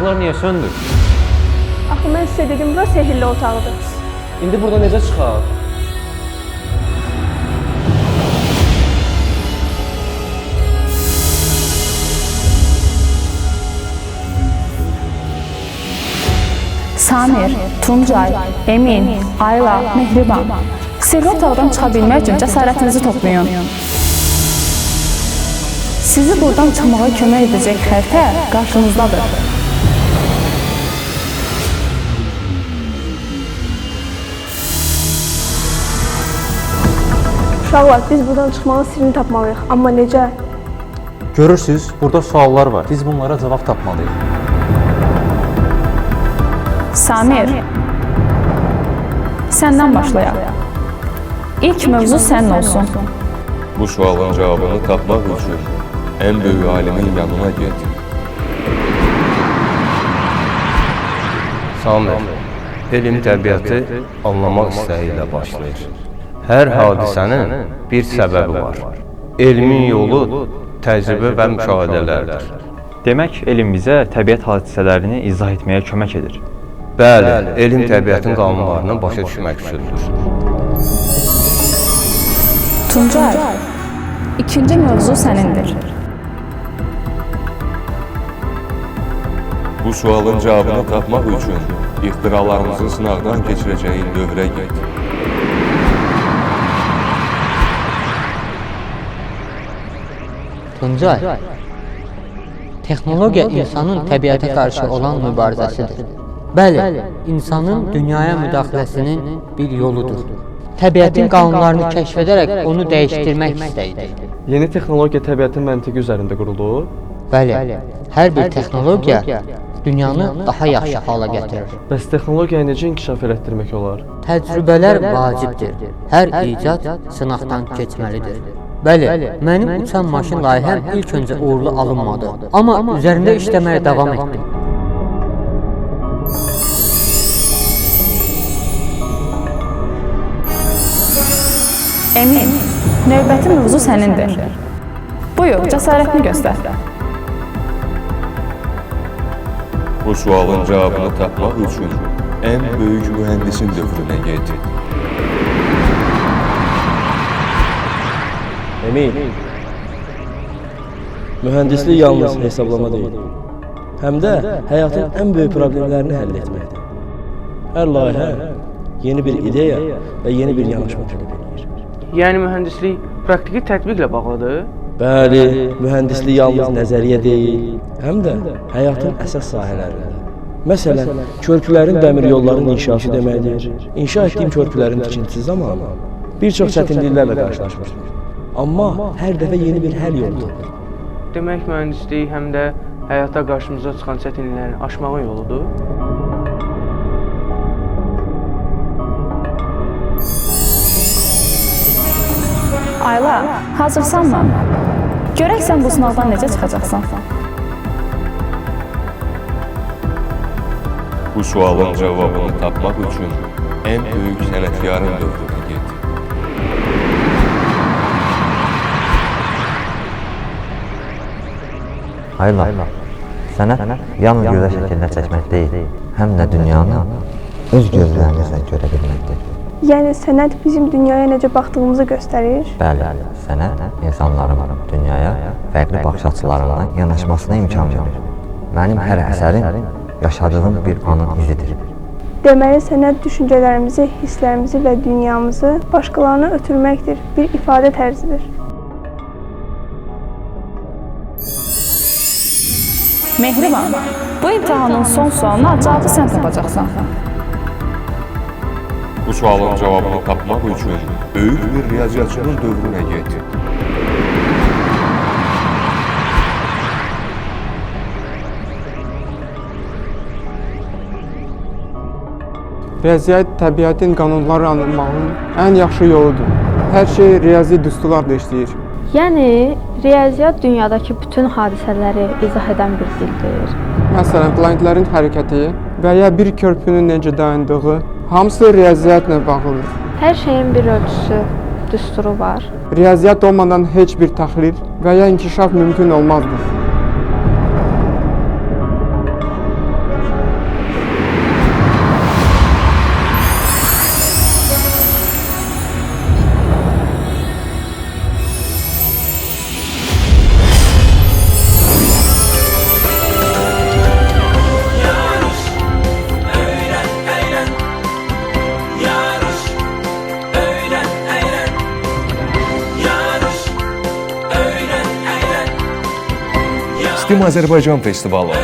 İşıqlar niyə söndü? Axı mən sizə dedim, bura sehirli otaqdır. İndi burada necə çıxar? Samir, Tuncay, Emin, Ayla, Mehriban. Sirri otaqdan çıxa bilmək üçün cəsarətinizi toplayın. Sizi buradan çıxmağa kömək edəcək xəritə qarşınızdadır. Uşaqlar, biz buradan çıxmanın sirrini tapmalıyıq. Amma necə? Görürsünüz, burada suallar var. Biz bunlara cavab tapmalıyıq. Samir, səndən başlayaq. İlk mövzu sənin olsun. Bu sualın cevabını tapmaq üçün en büyük alimin yanına get. Samir, elm təbiəti anlamaq istəyi ilə başlayır. Hər hadisənin bir səbəbi var. Elmin yolu təcrübə və müşahidələrdir. Demək, elm bizə təbiət hadisələrini izah etməyə kömək edir. Bəli, elm təbiətin qanunlarını başa düşmək üçündür. Tuncay, ikinci mövzu sənindir. Bu sualın cevabını tapmaq üçün ixtiralarımızın sınaqdan keçirəcəyin dövrə get. Tuncay, texnologiya insanın təbiətə qarşı olan mübarizəsidir. Bəli, insanın dünyaya müdaxiləsinin bir yoludur. Təbiətin qanunlarını kəşf edərək onu dəyişdirmək istəyidir. Yeni texnologiya təbiətin məntiqi üzərində qurulur. Bəli, hər bir texnologiya dünyanı daha yaxşı hala gətirir. Bəs texnologiyanı necə inkişaf elətdirmək olar? Təcrübələr vacibdir. Hər icad sınaqdan keçməlidir. Bəli, mənim uçan maşın layihəm ilk öncə uğurlu alınmadı. Amma üzərində işləməyə davam etdim. Emin, növbəti mövzu sənindir. Buyur, cəsarətini göstər. Bu sualın cevabını tapmaq üçün en büyük mühendisin dövrünə get. Emin, mühendislik yalnız hesablama deyil, həm də həyatın ən böyük problemlərini həll etməkdir. Hər layihə yeni bir ideya və yeni bir yanaşma tələb edir. Yəni mühəndislik praktiki tətbiqlə bağlıdır? Bəli, mühəndislik yalnız nəzəriyyə deyil, həm də həyatın əsas sahələrində. Məsələn, körpülərin dəmir yollarının inşası deməkdir. İnşa etdiyim körpülərin tikintisi zamanı bir çox çətinliklərlə qarşılaşmışdır. Amma hər dəfə yeni bir həll yolu tapır. Demək mühəndislik həm də həyata qarşımıza çıxan çətinlikləri aşmağın yoludur? Ayla, hazırsanmı? Görək sən bu sınavdan necə çıxacaqsan? Bu sualın cevabını tapmaq üçün en büyük sənətkarın dövrünə get. Ayla, sənət yalnız gözəl şəkillər çəkmək deyil, həm də dünyanı öz gözlərinizlə görə bilməkdir. Yəni sənət bizim dünyaya necə baxdığımızı göstərir? Bəli, sənət insanların dünyaya fərqli baxış açılarından yanaşmasına imkan verir. Mənim hər əsərim yaşadığım bir anın izidir. Deməli, sənət düşüncələrimizi, hisslərimizi və dünyamızı başqalarına ötürməkdir, bir ifadə tərzidir. Mehriban, bu imtahanın son sualına cavabı sən tapacaqsan. Bu sualın cevabını tapmaq üçün böyük bir riyaziyyatçının dövrünə get. Riyaziyyat təbiətin qanunları anlamağın ən yaxşı yoludur. Hər şey riyazi düsturlarla işləyir. Yəni, riyaziyyat dünyadakı bütün hadisələri izah edən bir dildir. Məsələn, planetlərin hərəkəti və ya bir körpünün necə dayandığı, hamısı riyaziyyatla bağlıdır. Hər şeyin bir ölçüsü, düsturu var. Riyaziyyat olmadan heç bir təhlil və ya inkişaf mümkün olmazdır. Optim Azərbaycan Festivalı